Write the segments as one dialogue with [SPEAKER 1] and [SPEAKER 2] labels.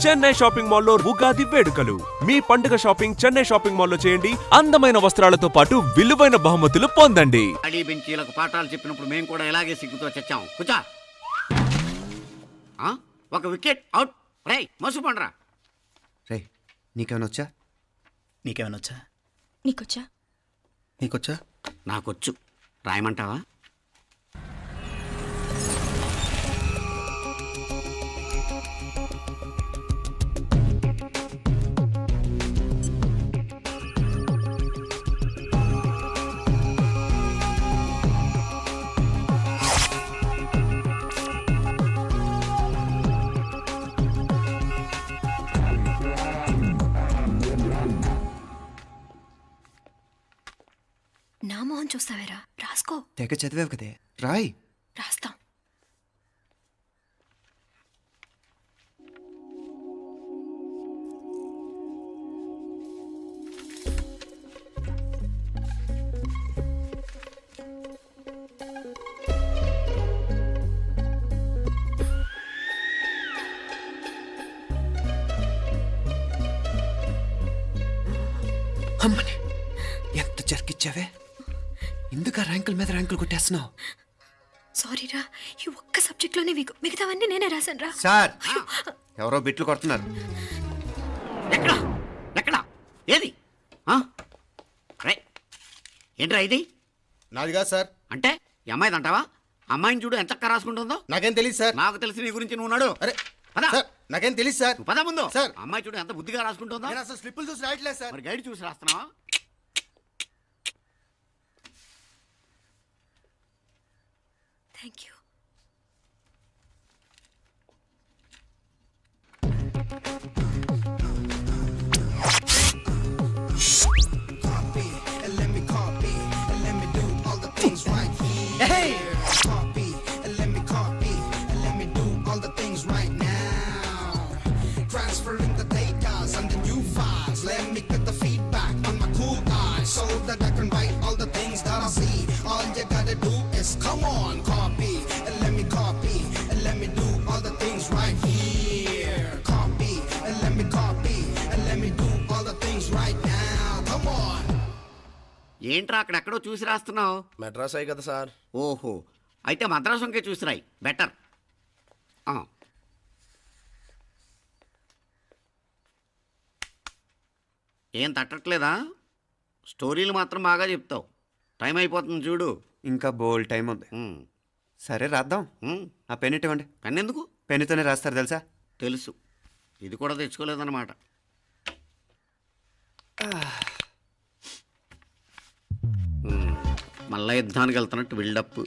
[SPEAKER 1] Chennai shopping మాల్లో ఉగాది వేడుకలు. మీ పండుగ షాపింగ్ చెన్నై షాపింగ్ మాల్లో చేయండి. అందమైన వస్త్రాలతో పాటు విలువైన బహుమతులు పొందండి.
[SPEAKER 2] అడీ బెంచీలకు పాఠాలు చెప్పినప్పుడు మేము కూడా ఇలాగే సిగ్గుతో చచ్చాం. కూర్చో. ఒక వికెట్ అవుట్. రై మసు పండ్రా.
[SPEAKER 3] రే నీకేమైనా వచ్చా?
[SPEAKER 4] నీకేమైనా వచ్చా?
[SPEAKER 5] నీకొచ్చా?
[SPEAKER 4] నీకొచ్చా?
[SPEAKER 2] నాకొచ్చు. రాయమంటావా?
[SPEAKER 5] నా మొహం చూస్తావేరా? రాసుకో.
[SPEAKER 3] తెగ చదివావు కదే, రాయ్.
[SPEAKER 5] రాస్తాం.
[SPEAKER 3] అమ్మని ఎంత జరికిచ్చావే? ఎందుకు ర్యాంకుల మీద ర్యాంకులు కొట్టేస్తున్నావు?
[SPEAKER 5] సారీరా, ఈ ఒక్క సబ్జెక్ట్లోనే మిగతావన్నీ నేనే రాశాను రా.
[SPEAKER 3] సార్, ఎవరో బిట్లు కొడుతున్నారు.
[SPEAKER 2] ఎక్కడా ఎక్కడా ఏది? ఏంట్రా ఇది?
[SPEAKER 6] నాది కాదు సార్.
[SPEAKER 2] అంటే ఈ అమ్మాయిది అంటావా? అమ్మాయిని చూడు ఎంత చక్కగా రాసుకుంటుందో.
[SPEAKER 6] నాకేం తెలియదు సార్.
[SPEAKER 2] నాకు తెలిసి నీ గురించి నువ్వు నాడు.
[SPEAKER 6] అరే
[SPEAKER 2] పదా
[SPEAKER 6] సార్, నాకేం తెలియదు సార్.
[SPEAKER 2] పదా ముందు.
[SPEAKER 6] సార్,
[SPEAKER 2] అమ్మాయి చూడు ఎంత బుద్ధిగా రాసుకుంటుందో.
[SPEAKER 6] నేను అసలు స్లిప్పులు చూసి రాయట్లేదు సార్.
[SPEAKER 2] మరి గైడ్ చూసి రాస్తున్నావా?
[SPEAKER 5] Thank you.
[SPEAKER 2] ఏంట్రా అక్కడెక్కడో చూసి రాస్తున్నావు?
[SPEAKER 6] మెడ్రాస్ అయ్యి కదా సార్.
[SPEAKER 2] ఓహో, అయితే మద్రాసుకే చూసి రాయి, బెటర్. ఏం తట్టట్లేదా? స్టోరీలు మాత్రం బాగా చెప్తావు. టైం అయిపోతుంది చూడు.
[SPEAKER 3] ఇంకా బోల్ టైం ఉంది. సరే రాద్దాం. ఆ పెన్ ఇవ్వండి.
[SPEAKER 2] పెన్ ఎందుకు?
[SPEAKER 3] పెన్నుతోనే రాస్తారు తెలుసా?
[SPEAKER 2] తెలుసు. ఇది కూడా తెచ్చుకోలేదన్నమాట. మళ్ళా యుద్ధానికి వెళ్తున్నట్టు బిల్డప్.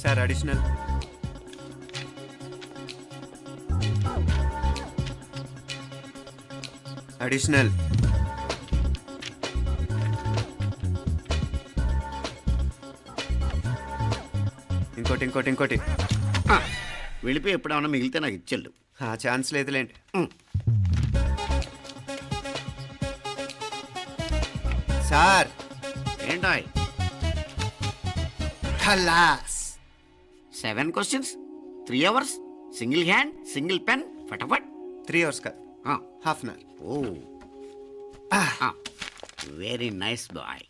[SPEAKER 3] Sir additional. అడిషనల్. ఇంకోటి ఇంకోటి ఇంకోటి.
[SPEAKER 2] వెళ్ళిపోయి ఎప్పుడేమన్నా మిగిలితే నాకు ఇచ్చెళ్ళు.
[SPEAKER 3] ఆ ఛాన్స్ లేదులేండి. సార్
[SPEAKER 2] ఏంటాయ్?
[SPEAKER 3] ఖలాస్.
[SPEAKER 2] 7 questions, 3 hours, single hand, single pen, ఫటాఫట్.
[SPEAKER 3] 3 hours కాదు, half an hour.
[SPEAKER 2] Oh, very nice boy.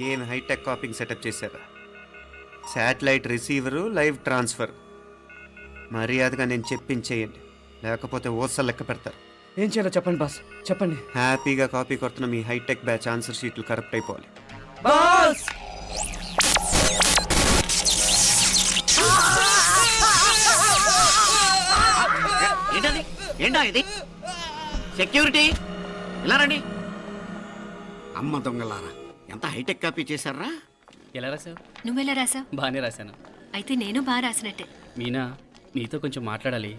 [SPEAKER 3] ఏం హైటెక్ కాపింగ్ సెటప్ చేశారా? Satellite receiver, live transfer. మర్యాదగా నేను చెప్పించేయండి, లేకపోతే ఓసలు లెక్క పెడతారు.
[SPEAKER 4] ఏం చేయాలో చెప్పండి బాస్, చెప్పండి.
[SPEAKER 3] హ్యాపీగా కాపీ కొడుతున్న మీ హైటెక్ బ్యాచ్ ఆన్సర్ షీట్లు కరెక్ట్ అయిపోవాలి.
[SPEAKER 4] బాస్
[SPEAKER 2] ఏంటది? ఏంటా ఇది? సెక్యూరిటీ ఇలా రండి. అమ్మ దొంగలారా, ఎంత హైటెక్ కాపీ చేశారా?
[SPEAKER 4] ఎలా రాసావు?
[SPEAKER 5] నువ్వెలా రాసావు?
[SPEAKER 4] బాగానే రాశాను.
[SPEAKER 5] అయితే నేను బాగా రాసినట్టే.
[SPEAKER 4] మీనా, నీతో కొంచెం మాట్లాడాలి.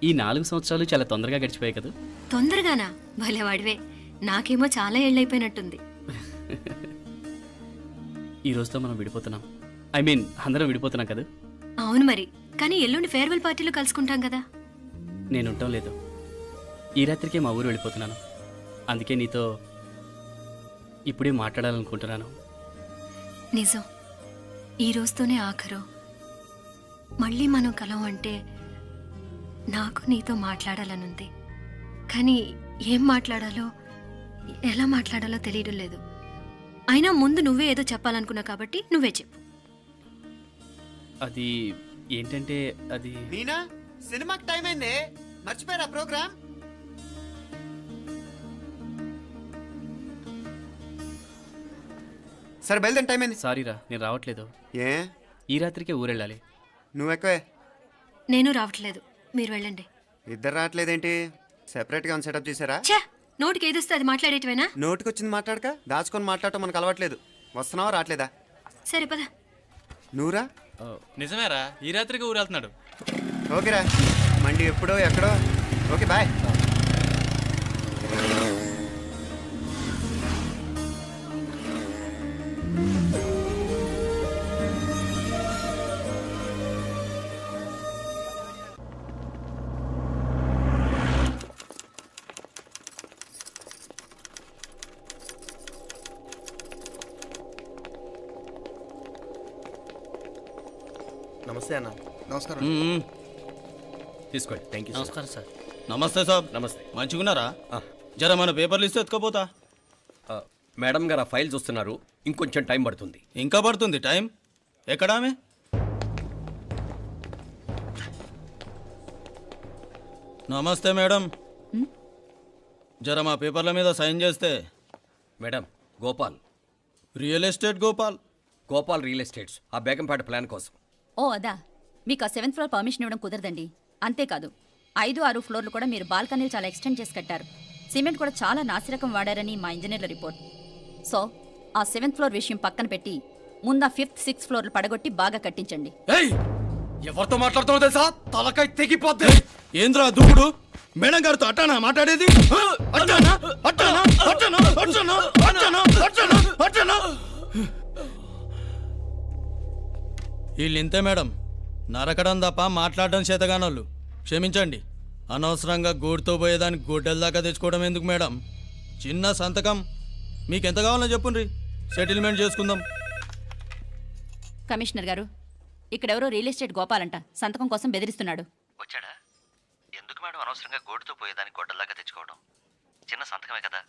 [SPEAKER 4] ఈ 4 సంవత్సరాలు చాలా తొందరగా గడిచిపోయాయి కదా?
[SPEAKER 5] తొందరగానా? భలేవాడివే. నాకేమో చాలా ఏళ్ళైపోయినట్టుంది.
[SPEAKER 4] ఈ రోజుతో మనం విడిపోతున్నాం. ఐ మీన్ అందరం విడిపోతున్నాం కదా?
[SPEAKER 5] అవును మరి. కానీ ఎల్లుండి ఫేర్వెల్ పార్టీలో కలుసుకుంటాం కదా.
[SPEAKER 4] నేను ఉండటం లేదు. ఈ రాత్రికే మా ఊరు వెళ్ళిపోతున్నాను. అందుకే నీతో ఇప్పుడే మాట్లాడాలనుకుంటున్నాను.
[SPEAKER 5] నిజం, ఈ రోజుతోనే ఆఖరు. మళ్ళీ మనం కలం అంటే నాకు నీతో మాట్లాడాలనుంది. కానీ ఏం మాట్లాడాలో ఎలా మాట్లాడాలో తెలియడం లేదు. అయినా ముందు నువ్వే ఏదో చెప్పాలనుకున్నా కాబట్టి నువ్వే చెప్పు.
[SPEAKER 4] అది ఏంటంటే అది
[SPEAKER 3] మీనా సినిమాకి టైం అయింది, మర్చిపోయారా ప్రోగ్రామ్? సరే బయలుదేరి, టైం అయింది.
[SPEAKER 4] సారీరా, నేను రావట్లేదు.
[SPEAKER 3] ఏ
[SPEAKER 4] ఈ రాత్రికే ఊరెళ్ళాలి.
[SPEAKER 3] నువ్వు ఎక్కువే.
[SPEAKER 5] నేను రావట్లేదు, మీరు వెళ్ళండి.
[SPEAKER 3] ఇద్దరు రావట్లేదేంటి? సెపరేట్గా సెటప్ చేశారా?
[SPEAKER 5] ఛే, నోటికి ఏదొస్తే అది మాట్లాడేటివేనా?
[SPEAKER 3] నోటికి వచ్చింది మాట్లాడక దాచుకొని మాట్లాడటం మనకు అలవాట్లేదు. వస్తున్నావా రావట్లేదా?
[SPEAKER 5] సరే పద.
[SPEAKER 3] నువ్వురా.
[SPEAKER 7] నిజమేరా, ఈ రాత్రికి ఊరు వెళ్తున్నాడు.
[SPEAKER 3] ఓకేరా, మండి ఎప్పుడో ఎక్కడో. Okay bye.
[SPEAKER 6] నమస్తే అన్న. నమస్కారం.
[SPEAKER 7] తీసుకోండి. Thank you.
[SPEAKER 4] నమస్కారం సార్.
[SPEAKER 8] నమస్తే సాబ్.
[SPEAKER 7] నమస్తే.
[SPEAKER 8] మంచిగున్నారా? జర మన పేపర్లు ఇస్తే ఎత్తుకపోతా.
[SPEAKER 7] మేడం గారు ఆ ఫైల్ చూస్తున్నారు, ఇంకొంచెం టైం పడుతుంది.
[SPEAKER 8] ఇంకా పడుతుంది టైం. ఎక్కడామే? నమస్తే మేడం. జర మా పేపర్ల మీద సైన్ చేస్తే.
[SPEAKER 7] Madam, Gopal,
[SPEAKER 8] real estate Gopal.
[SPEAKER 7] Gopal real estates, ఆ బేగంపేట ప్లాన్ కోసం.
[SPEAKER 9] ఓ అదా, మీకు ఆ 7th ఫ్లోర్ పర్మిషన్ ఇవ్వడం కుదరదండి. అంతేకాదు 5, 6 ఫ్లోర్లు కూడా మీరు బాల్కనీలు చాలా ఎక్స్టెండ్ చేసి కట్టారు. సిమెంట్ కూడా చాలా నాసిరకం వాడారని మా ఇంజనీర్ల రిపోర్ట్. సో ఆ 7th ఫ్లోర్ విషయం పక్కన పెట్టి ముందు ఆ 5th, 6th ఫ్లోర్లు పడగొట్టి బాగా కట్టించండి.
[SPEAKER 8] ఏయ్, ఎవరితో మాట్లాడుతున్నావు తెలుసా? తలకాయ తెగిపోద్ది. ఏంద్రా దూకుడు? మేడం గారితో అట్టానా మాట్లాడేది? అట్టానా అట్టానా అట్టానా అట్టానా అట్టానా అట్టానా అట్టానా? వీళ్ళింతే మేడం, నరకడం తప్ప మాట్లాడడం చేతగానోళ్ళు. క్షమించండి, అనవసరంగా గూడుతో పోయేదానికి గొడ్డల దాకా తెచ్చుకోవడం ఎందుకు మేడం? చిన్న సంతకం మీకెంత కావాలో చెప్పుండ్రి, సెటిల్మెంట్ చేసుకుందాం.
[SPEAKER 9] కమిషనర్ గారు, ఇక్కడెవరో రియల్ ఎస్టేట్ గోపాలంట సంతకం కోసం బెదిరిస్తున్నాడు.
[SPEAKER 10] వచ్చాడా? ఎందుకు మేడం అనవసరంగా గోటుతో పోయేదానికి గొడ్డల్లాగా తెచ్చుకోవడం? చిన్న సంతకమే కదా.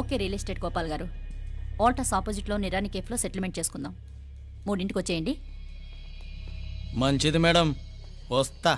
[SPEAKER 9] ఓకే రియల్ ఎస్టేట్ గోపాల్ గారు, ఆల్టాస్ ఆపోజిట్లో నిరాని కేఫ్లో సెటిల్మెంట్ చేసుకుందాం. 3ంటికి వచ్చేయండి.
[SPEAKER 8] మంచిది మేడం, వస్తా.